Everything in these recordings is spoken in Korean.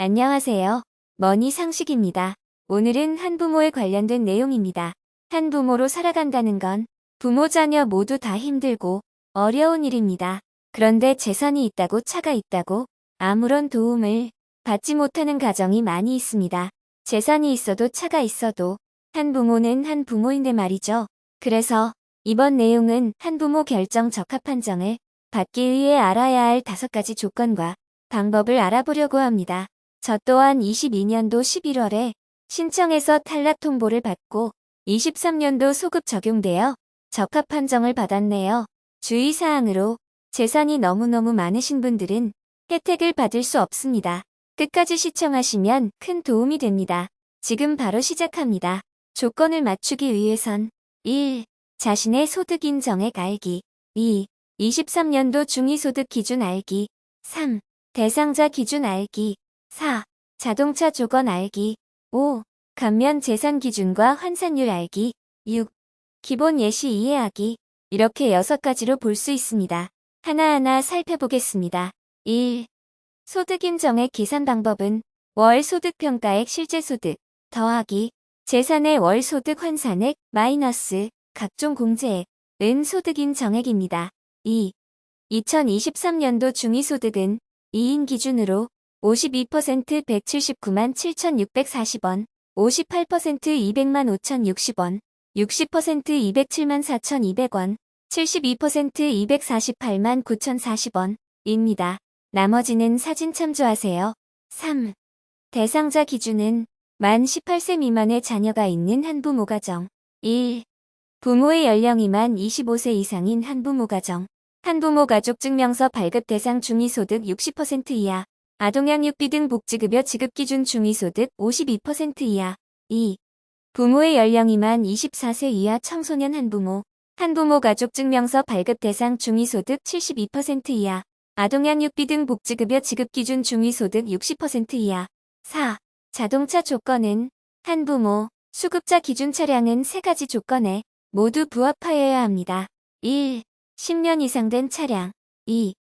안녕하세요. 머니 상식입니다. 오늘은 한부모에 관련된 내용입니다. 한부모로 살아간다는 건 부모 자녀 모두 다 힘들고 어려운 일입니다. 그런데 재산이 있다고 차가 있다고 아무런 도움을 받지 못하는 가정이 많이 있습니다. 재산이 있어도 차가 있어도 한부모는 한부모인데 말이죠. 그래서 이번 내용은 한부모 결정 적합 판정을 받기 위해 알아야 할 5가지 조건과 방법을 알아보려고 합니다. 저 또한 22년도 11월에 신청해서 탈락 통보를 받고 23년도 소급 적용되어 적합 판정을 받았네요. 주의사항으로 재산이 너무너무 많으신 분들은 혜택을 받을 수 없습니다. 끝까지 시청하시면 큰 도움이 됩니다. 지금 바로 시작합니다. 조건을 맞추기 위해선 1. 자신의 소득 인정액 알기 2. 23년도 중위소득 기준 알기 3. 대상자 기준 알기 4. 자동차 조건 알기 5. 감면 재산 기준과 환산율 알기 6. 기본 예시 이해하기 이렇게 6가지로 볼 수 있습니다. 하나하나 살펴보겠습니다. 1. 소득인정액 계산 방법은 월 소득평가액 실제소득 더하기 재산의 월 소득 환산액 마이너스 각종 공제액은 소득인정액입니다. 2. 2023년도 중위소득은 2인 기준으로 52% 179만 7,640원, 58% 200만 5,060원, 60% 207만 4,200원, 72% 248만 9,040원 입니다. 나머지는 사진 참조하세요. 3. 대상자 기준은 만 18세 미만의 자녀가 있는 한부모 가정 1. 부모의 연령이 만 25세 이상인 한부모 가정 한부모 가족증명서 발급 대상 중위소득 60% 이하 아동양육비 등 복지급여 지급 기준 중위소득 52% 이하 2. 부모의 연령이 만 24세 이하 청소년 한부모 한부모 가족증명서 발급 대상 중위소득 72% 이하 아동양육비 등 복지급여 지급 기준 중위소득 60% 이하 4. 자동차 조건은 한부모, 수급자 기준 차량은 3가지 조건에 모두 부합하여야 합니다. 1. 10년 이상 된 차량 2.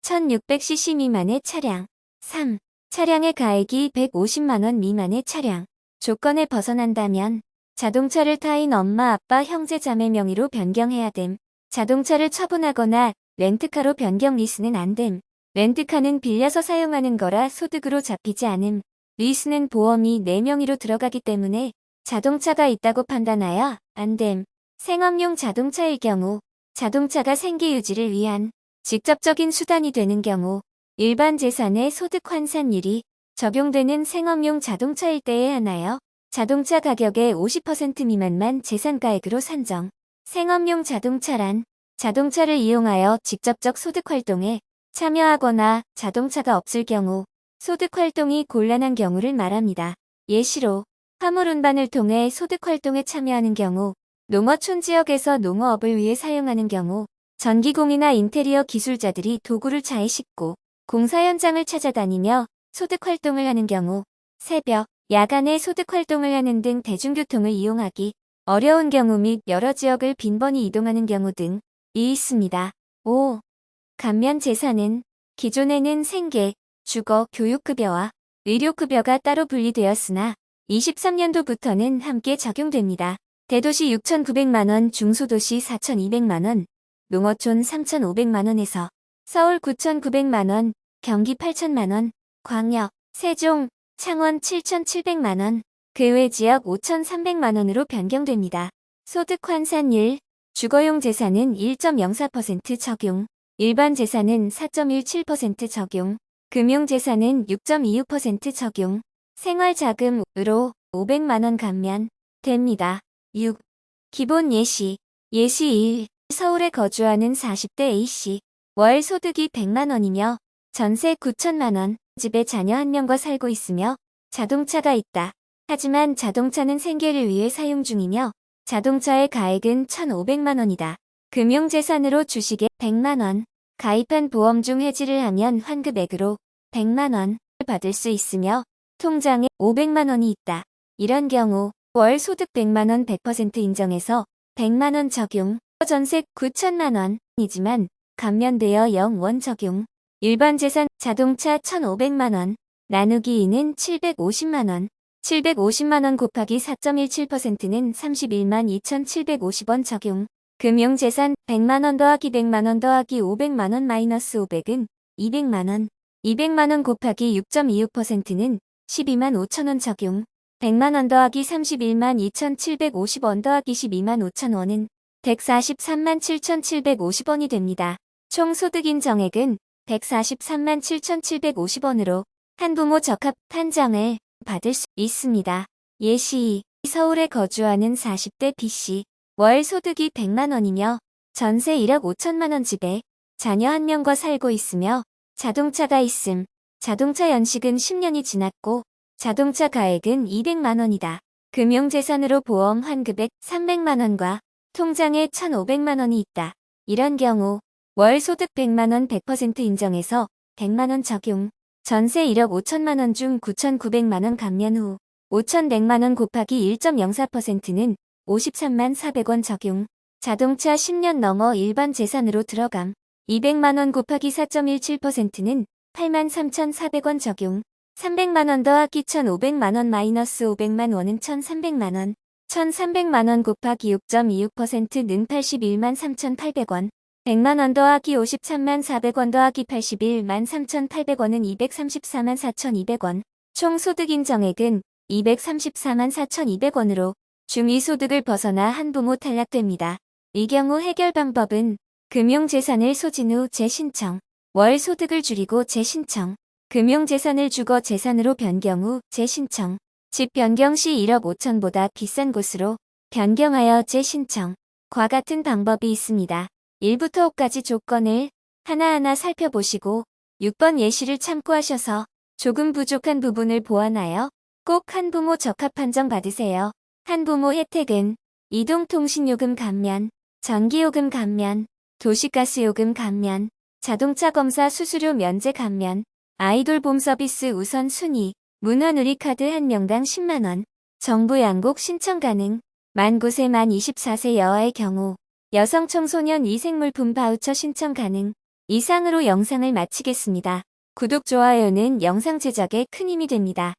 1600cc 미만의 차량 3. 차량의 가액이 150만원 미만의 차량 조건에 벗어난다면 자동차를 타인 엄마 아빠 형제 자매 명의로 변경해야 됨. 자동차를 처분하거나 렌트카로 변경 리스는 안 됨. 렌트카는 빌려서 사용하는 거라 소득으로 잡히지 않음. 리스는 보험이 내 명의로 들어가기 때문에 자동차가 있다고 판단하여 안 됨. 생업용 자동차일 경우 자동차가 생계 유지를 위한 직접적인 수단이 되는 경우 일반 재산의 소득 환산율이 적용되는 생업용 자동차일 때에 하나여 자동차 가격의 50% 미만만 재산가액으로 산정. 생업용 자동차란 자동차를 이용하여 직접적 소득 활동에 참여하거나 자동차가 없을 경우 소득 활동이 곤란한 경우를 말합니다. 예시로 화물 운반을 통해 소득 활동에 참여하는 경우 농어촌 지역에서 농어업을 위해 사용하는 경우 전기공이나 인테리어 기술자들이 도구를 차에 싣고 공사 현장을 찾아다니며 소득 활동을 하는 경우 새벽, 야간에 소득 활동을 하는 등 대중교통을 이용하기 어려운 경우 및 여러 지역을 빈번히 이동하는 경우 등이 있습니다. 5. 감면 재산은 기존에는 생계, 주거, 교육급여와 의료급여가 따로 분리되었으나 23년도부터는 함께 적용됩니다. 대도시 6,900만원, 중소도시 4,200만원, 농어촌 3,500만원에서 서울 9,900만원, 경기 8,000만원, 광역, 세종, 창원 7,700만원, 그 외 지역 5,300만원으로 변경됩니다. 소득 환산율, 주거용 재산은 1.04% 적용, 일반 재산은 4.17% 적용, 금융재산은 6.26% 적용, 생활자금으로 500만원 감면 됩니다. 6. 기본 예시. 예시 1. 서울에 거주하는 40대 A씨. 월 소득이 100만원이며 전세 9천만원, 집에 자녀 1명과 살고 있으며 자동차가 있다. 하지만 자동차는 생계를 위해 사용 중이며 자동차의 가액은 1,500만원이다. 금융재산으로 주식에 100만원, 가입한 보험 중 해지를 하면 환급액으로 100만원을 받을 수 있으며 통장에 500만원이 있다. 이런 경우 월 소득 100만원 100% 인정해서 100만원 적용, 전세 9천만원이지만 감면되어 0원 적용, 일반 재산 자동차 1,500만원, 나누기 2는 750만원. 750만원 곱하기 4.17%는 31만 2,750원 적용. 금융재산 100만원 더하기 100만원 더하기 500만원 마이너스 500은 200만원. 200만원 곱하기 6.26%는 12만 5천원 적용. 100만원 더하기 31만 2,750원 더하기 12만 5천원은 143만 7,750원이 됩니다. 총 소득인 정액은 143만 7,750원으로 한부모 적합 판정을 받을 수 있습니다. 예시 서울에 거주하는 40대 B씨. 월 소득이 100만원이며 전세 1억 5천만원 집에 자녀 1명과 살고 있으며 자동차가 있음. 자동차 연식은 10년이 지났고 자동차 가액은 200만원이다. 금융재산으로 보험 환급액 300만원과 통장에 1,500만원이 있다. 이런 경우 월 소득 100만원 100% 인정해서 100만원 적용. 전세 1억 5천만원 중 9,900만원 감면 후 5,100만원 곱하기 1.04%는 53만 400원 적용. 자동차 10년 넘어 일반 재산으로 들어감. 200만원 곱하기 4.17%는 8만 3,400원 적용. 300만원 더하기 1,500만원 마이너스 500만 원은 1,300만원. 1,300만원 곱하기 6.26%는 81만 3,800원. 100만원 더하기 53만 400원 더하기 81만 3,800원은 234만 4,200원. 총 소득인 정액은 234만 4,200원으로 중위소득을 벗어나 한부모 탈락됩니다. 이 경우 해결 방법은 금융재산을 소진 후 재신청, 월 소득을 줄이고 재신청, 금융재산을 주거 재산으로 변경 후 재신청, 집 변경 시 1억 5천보다 비싼 곳으로 변경하여 재신청, 과 같은 방법이 있습니다. 1부터 5까지 조건을 하나하나 살펴보시고 6번 예시를 참고하셔서 조금 부족한 부분을 보완하여 꼭 한부모 적합 판정 받으세요. 한부모 혜택은 이동통신요금 감면, 전기요금 감면, 도시가스요금 감면, 자동차 검사 수수료 면제 감면, 아이돌봄 서비스 우선순위, 문화누리카드 한 명당 10만원, 정부 양곡 신청 가능, 만 9세 만 24세 여아의 경우 여성 청소년 위생물품 바우처 신청 가능. 이상으로 영상을 마치겠습니다. 구독, 좋아요는 영상 제작에 큰 힘이 됩니다.